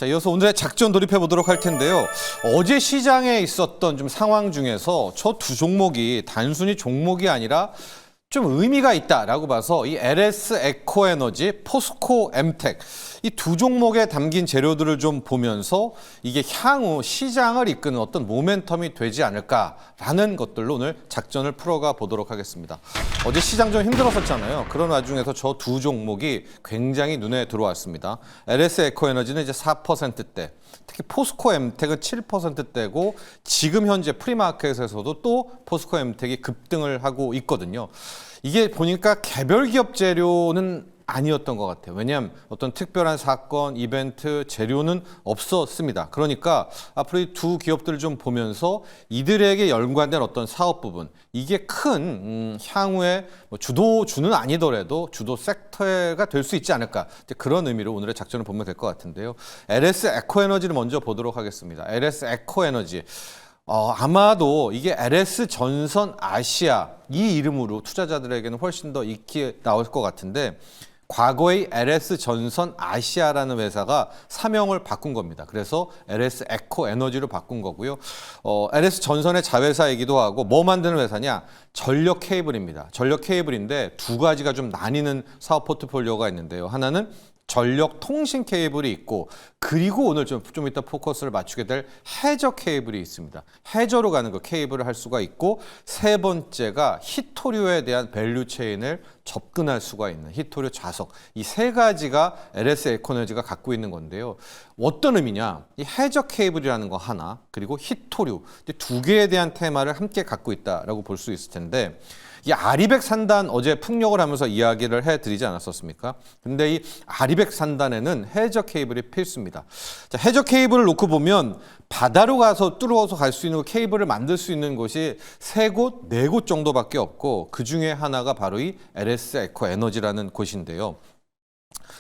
자, 이어서 오늘의 작전 돌입해 보도록 할 텐데요. 어제 시장에 있었던 좀 상황 중에서 저 두 종목이 단순히 종목이 아니라 좀 의미가 있다라고 봐서 이 LS 에코에너지, 포스코 엠텍 이 두 종목에 담긴 재료들을 좀 보면서 이게 향후 시장을 이끄는 어떤 모멘텀이 되지 않을까라는 것들로 오늘 작전을 풀어가 보도록 하겠습니다. 어제 시장 좀 힘들었었잖아요. 그런 와중에서 저 두 종목이 굉장히 눈에 들어왔습니다. LS 에코에너지는 이제 4%대, 특히 포스코 엠텍은 7%대고 지금 현재 프리마켓에서도 또 포스코 엠텍이 급등을 하고 있거든요. 이게 보니까 개별 기업 재료는 아니었던 것 같아요. 왜냐하면 어떤 특별한 사건, 이벤트, 재료는 없었습니다. 그러니까 앞으로 이 두 기업들을 좀 보면서 이들에게 연관된 어떤 사업 부분, 이게 큰 향후에 주도주는 아니더라도 주도 섹터가 될 수 있지 않을까, 그런 의미로 오늘의 작전을 보면 될 것 같은데요. LS 에코에너지를 먼저 보도록 하겠습니다. LS 에코에너지. 아마도 이게 LS 전선 아시아 이 이름으로 투자자들에게는 훨씬 더 익히 나올 것 같은데, 과거의 LS 전선 아시아라는 회사가 사명을 바꾼 겁니다. 그래서 LS 에코 에너지로 바꾼 거고요. LS 전선의 자회사이기도 하고, 뭐 만드는 회사냐? 전력 케이블입니다. 전력 케이블인데 두 가지가 좀 나뉘는 사업 포트폴리오가 있는데요. 하나는 전력 통신 케이블이 있고, 그리고 오늘 좀 이따 포커스를 맞추게 될 해저 케이블이 있습니다. 해저로 가는 그 케이블을 할 수가 있고, 세 번째가 히토류에 대한 밸류 체인을 접근할 수가 있는 히토류 자석. 이 세 가지가 LS 에코에너지가 갖고 있는 건데요. 어떤 의미냐? 이 해저 케이블이라는 거 하나, 그리고 히토류, 두 개에 대한 테마를 함께 갖고 있다라고 볼 수 있을 텐데, 이 아리백 산단 어제 풍력을 하면서 이야기를 해드리지 않았었습니까? 근데 이 아리백 산단에는 해저 케이블이 필수입니다. 자, 해저 케이블을 놓고 보면 바다로 가서 뚫어서 갈 수 있는 케이블을 만들 수 있는 곳이 세 곳, 네 곳 정도밖에 없고, 그 중에 하나가 바로 이 LS 에코 에너지라는 곳인데요.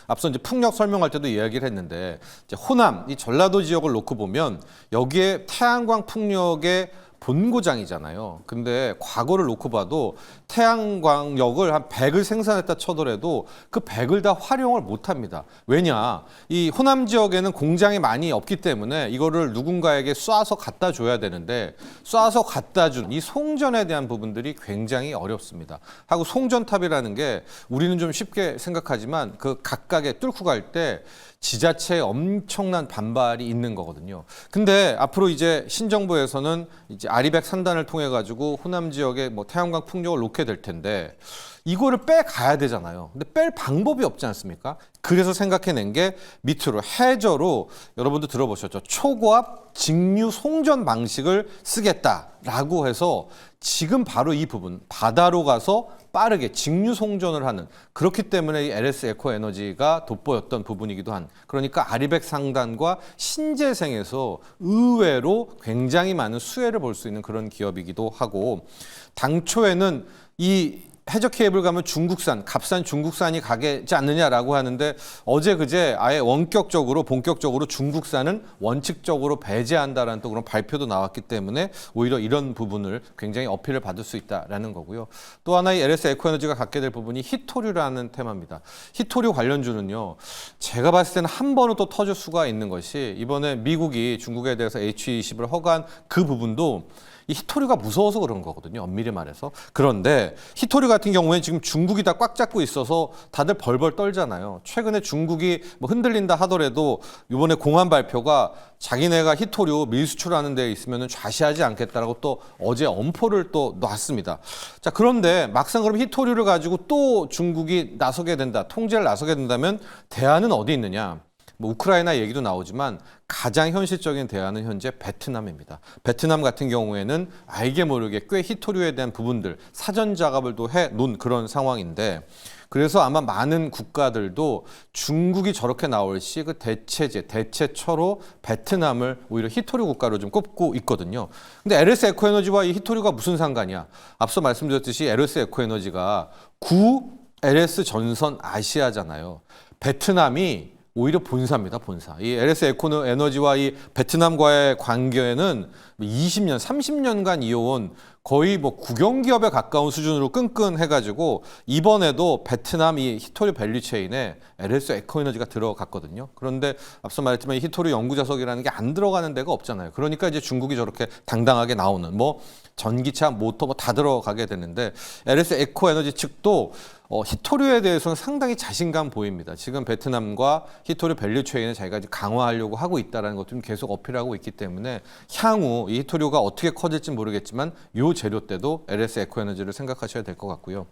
앞서 이제 풍력 설명할 때도 이야기를 했는데, 이제 호남, 이 전라도 지역을 놓고 보면 여기에 태양광 풍력의 본고장이잖아요. 근데 과거를 놓고 봐도 태양광력을 한 100을 생산했다 쳐더라도 그 100을 다 활용을 못 합니다. 왜냐? 이 호남 지역에는 공장이 많이 없기 때문에 이거를 누군가에게 쏴서 갖다 줘야 되는데, 쏴서 갖다 준 이 송전에 대한 부분들이 굉장히 어렵습니다. 하고 송전탑이라는 게 우리는 좀 쉽게 생각하지만 그 각각에 뚫고 갈 때 지자체에 엄청난 반발이 있는 거거든요. 근데 앞으로 이제 신정부에서는 이제 아리백 산단을 통해 가지고 호남 지역에 뭐 태양광 풍력을 놓게 될 텐데, 이거를 빼가야 되잖아요. 근데 뺄 방법이 없지 않습니까? 그래서 생각해낸 게 밑으로 해저로, 여러분도 들어보셨죠? 초고압 직류 송전 방식을 쓰겠다라고 해서 지금 바로 이 부분, 바다로 가서 빠르게 직류 송전을 하는, 그렇기 때문에 이 LS 에코 에너지가 돋보였던 부분이기도 한, 그러니까 아리백 상단과 신재생에서 의외로 굉장히 많은 수혜를 볼 수 있는 그런 기업이기도 하고, 당초에는 이 해저 케이블 가면 중국산, 값싼 중국산이 가겠지 않느냐라고 하는데, 어제 그제 아예 원격적으로 본격적으로 중국산은 원칙적으로 배제한다라는 또 그런 발표도 나왔기 때문에 오히려 이런 부분을 굉장히 어필을 받을 수 있다라는 거고요. 또 하나의 LS 에코에너지가 갖게 될 부분이 히토류라는 테마입니다. 히토류 관련주는요, 제가 봤을 때는 한 번은 또 터질 수가 있는 것이, 이번에 미국이 중국에 대해서 H20을 허가한 그 부분도 이 히토류가 무서워서 그런 거거든요, 엄밀히 말해서. 그런데 히토류 같은 경우에는 지금 중국이 다 꽉 잡고 있어서 다들 벌벌 떨잖아요. 최근에 중국이 뭐 흔들린다 하더라도 이번에 공안 발표가 자기네가 히토류 밀수출하는 데 있으면 좌시하지 않겠다라고 또 어제 엄포를 또 놨습니다. 자, 그런데 막상 그럼 히토류를 가지고 또 중국이 나서게 된다, 통제를 나서게 된다면 대안은 어디 있느냐? 뭐 우크라이나 얘기도 나오지만 가장 현실적인 대안은 현재 베트남입니다. 베트남 같은 경우에는 알게 모르게 꽤 히토류에 대한 부분들 사전 작업을 또 해놓은 그런 상황인데, 그래서 아마 많은 국가들도 중국이 저렇게 나올 시 그 대체처로 베트남을 오히려 히토류 국가로 좀 꼽고 있거든요. 근데 LS 에코에너지와 이 히토류가 무슨 상관이야? 앞서 말씀드렸듯이 LS 에코에너지가 구 LS 전선 아시아잖아요. 베트남이 오히려 본사입니다, 본사. 이 LS 에코에너지와 이 베트남과의 관계는 20년, 30년간 이어온 거의 뭐 국영기업에 가까운 수준으로 끈끈해가지고 이번에도 베트남 이 히토류 밸류체인에 LS 에코에너지가 들어갔거든요. 그런데 앞서 말했지만 이 히토류 연구자석이라는 게 안 들어가는 데가 없잖아요. 그러니까 이제 중국이 저렇게 당당하게 나오는 뭐 전기차, 모터 뭐 다 들어가게 되는데 LS 에코에너지 측도 히토류에 대해서는 상당히 자신감 보입니다. 지금 베트남과 히토류 밸류체인을 자기가 이제 강화하려고 하고 있다는 것도 좀 계속 어필하고 있기 때문에 향후 이 히토류가 어떻게 커질지 모르겠지만 요 재료 때도 LS 에코에너지를 생각하셔야 될 것 같고요.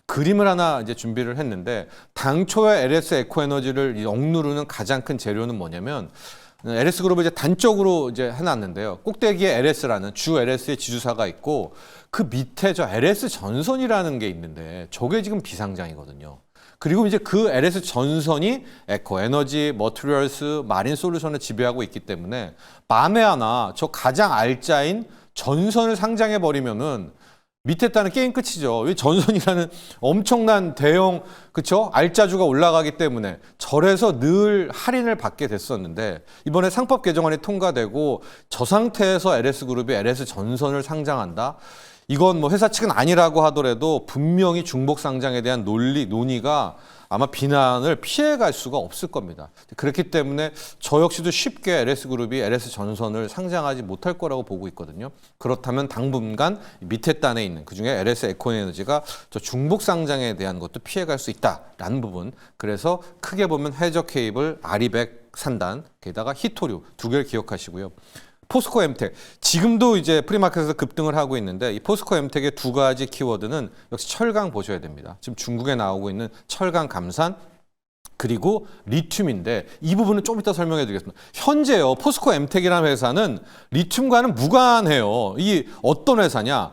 그림을 하나 이제 준비를 했는데 당초에 LS 에코에너지를 억누르는 가장 큰 재료는 뭐냐면 LS 그룹을 이제 단적으로 이제 해놨는데요. 꼭대기에 LS라는 주 LS의 지주사가 있고 그 밑에 저 LS 전선이라는 게 있는데 저게 지금 비상장이거든요. 그리고 이제 그 LS 전선이 에코, 에너지, 머티리얼스, 마린 솔루션을 지배하고 있기 때문에 만에 하나 저 가장 알짜인 전선을 상장해 버리면은 밑에 따는 게임 끝이죠. 이 전선이라는 엄청난 대형 그쵸? 알짜주가 올라가기 때문에 절에서 늘 할인을 받게 됐었는데 이번에 상법 개정안이 통과되고 저 상태에서 LS그룹이 LS 전선을 상장한다. 이건 뭐 회사 측은 아니라고 하더라도 분명히 중복 상장에 대한 논의가 아마 비난을 피해갈 수가 없을 겁니다. 그렇기 때문에 저 역시도 쉽게 LS그룹이 LS 전선을 상장하지 못할 거라고 보고 있거든요. 그렇다면 당분간 밑에 단에 있는 그중에 LS 에코에너지가 저 중복 상장에 대한 것도 피해갈 수 있다라는 부분. 그래서 크게 보면 해저 케이블, 아리백 산단, 게다가 히토류 두 개를 기억하시고요. 포스코 엠텍 지금도 이제 프리마켓에서 급등을 하고 있는데 이 포스코 엠텍의 두 가지 키워드는 역시 철강 보셔야 됩니다. 지금 중국에 나오고 있는 철강 감산 그리고 리튬인데 이 부분은 좀 이따 설명해 드리겠습니다. 현재요 포스코 엠텍이라는 회사는 리튬과는 무관해요. 이 어떤 회사냐?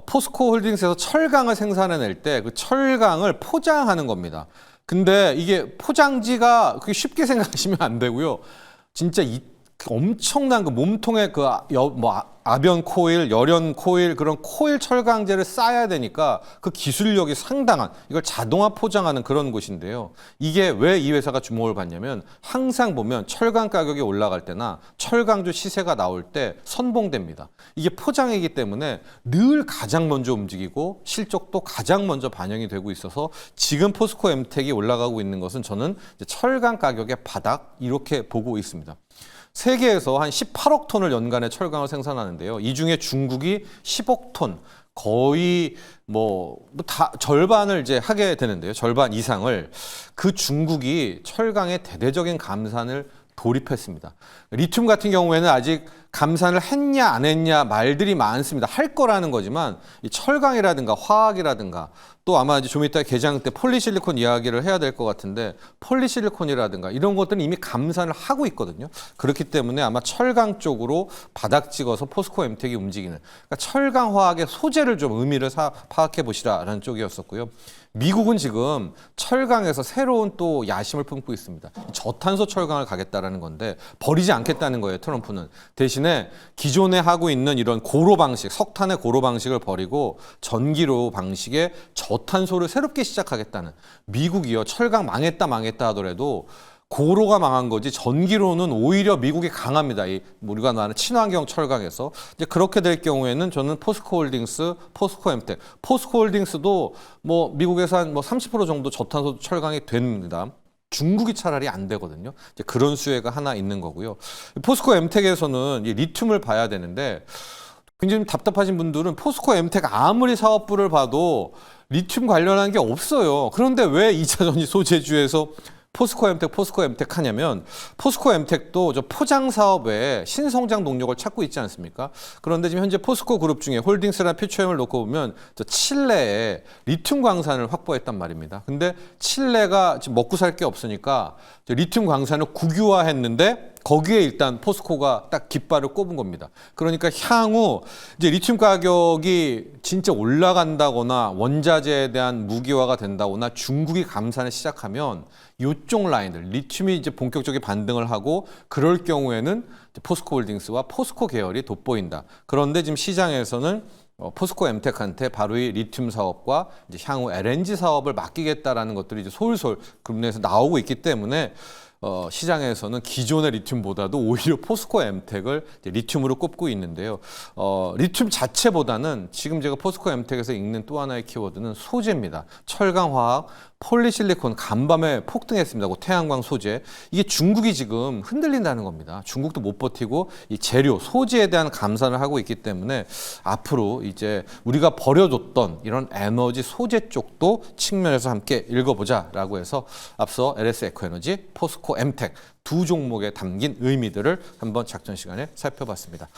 포스코 홀딩스에서 철강을 생산해낼 때 그 철강을 포장하는 겁니다. 근데 이게 포장지가 그게 쉽게 생각하시면 안 되고요. 진짜 엄청난 그 몸통에 그 아변 코일, 열연 코일 그런 코일 철강제를 쌓아야 되니까 그 기술력이 상당한 이걸 자동화 포장하는 그런 곳인데요. 이게 왜 이 회사가 주목을 받냐면 항상 보면 철강 가격이 올라갈 때나 철강주 시세가 나올 때 선봉됩니다. 이게 포장이기 때문에 늘 가장 먼저 움직이고 실적도 가장 먼저 반영이 되고 있어서 지금 포스코 엠텍이 올라가고 있는 것은 저는 이제 철강 가격의 바닥 이렇게 보고 있습니다. 세계에서 한 18억 톤을 연간에 철강을 생산하는데요. 이 중에 중국이 10억 톤, 거의 다 절반을 이제 하게 되는데요. 절반 이상을 그 중국이 철강의 대대적인 감산을 돌입했습니다. 리튬 같은 경우에는 아직 감산을 했냐 안 했냐 말들이 많습니다. 할 거라는 거지만 이 철강이라든가 화학이라든가 또 아마 이제 좀 이따 개장 때 폴리실리콘 이야기를 해야 될 것 같은데 폴리실리콘이라든가 이런 것들은 이미 감산을 하고 있거든요. 그렇기 때문에 아마 철강 쪽으로 바닥 찍어서 포스코 엠텍이 움직이는 그러니까 철강 화학의 소재를 좀 의미를 파악해 보시라라는 쪽이었었고요. 미국은 지금 철강에서 새로운 또 야심을 품고 있습니다. 저탄소 철강을 가겠다라는 건데 버리지 않겠다는 거예요. 트럼프는. 대신에 기존에 하고 있는 이런 고로 방식, 석탄의 고로 방식을 버리고 전기로 방식의 저탄소를 새롭게 시작하겠다는 미국이요. 철강 망했다 하더라도 고로가 망한 거지 전기로는 오히려 미국이 강합니다. 우리가 말하는 친환경 철강에서 이제 그렇게 될 경우에는 저는 포스코 홀딩스, 포스코 엠텍, 포스코 홀딩스도 미국에서 한 30% 정도 저탄소 철강이 됩니다. 중국이 차라리 안 되거든요. 이제 그런 수혜가 하나 있는 거고요. 포스코 엠텍에서는 이 리튬을 봐야 되는데 굉장히 답답하신 분들은 포스코 엠텍 아무리 사업부를 봐도 리튬 관련한 게 없어요. 그런데 왜 2차 전지 소재주에서 포스코 엠텍 하냐면 포스코 엠텍도 저 포장 사업에 신성장 동력을 찾고 있지 않습니까? 그런데 지금 현재 포스코 그룹 중에 홀딩스나 퓨처엠을 놓고 보면 저 칠레에 리튬 광산을 확보했단 말입니다. 근데 칠레가 지금 먹고 살 게 없으니까 리튬 광산을 국유화했는데 거기에 일단 포스코가 딱 깃발을 꼽은 겁니다. 그러니까 향후 이제 리튬 가격이 진짜 올라간다거나 원자재에 대한 무기화가 된다거나 중국이 감산을 시작하면 이쪽 라인들 리튬이 이제 본격적인 반등을 하고 그럴 경우에는 포스코 홀딩스와 포스코 계열이 돋보인다. 그런데 지금 시장에서는 포스코 엠텍한테 바로 이 리튬 사업과 이제 향후 LNG 사업을 맡기겠다라는 것들이 이제 솔솔 국내에서 나오고 있기 때문에 시장에서는 기존의 리튬보다도 오히려 포스코 엠텍을 리튬으로 꼽고 있는데요. 리튬 자체보다는 지금 제가 포스코 엠텍에서 읽는 또 하나의 키워드는 소재입니다. 철강화학, 폴리실리콘 간밤에 폭등했습니다. 태양광 소재. 이게 중국이 지금 흔들린다는 겁니다. 중국도 못 버티고 이 재료, 소재에 대한 감산을 하고 있기 때문에 앞으로 이제 우리가 버려뒀던 이런 에너지 소재 쪽도 측면에서 함께 읽어보자라고 해서 앞서 LS 에코에너지, 포스코 엠텍 두 종목에 담긴 의미들을 한번 작전 시간에 살펴봤습니다.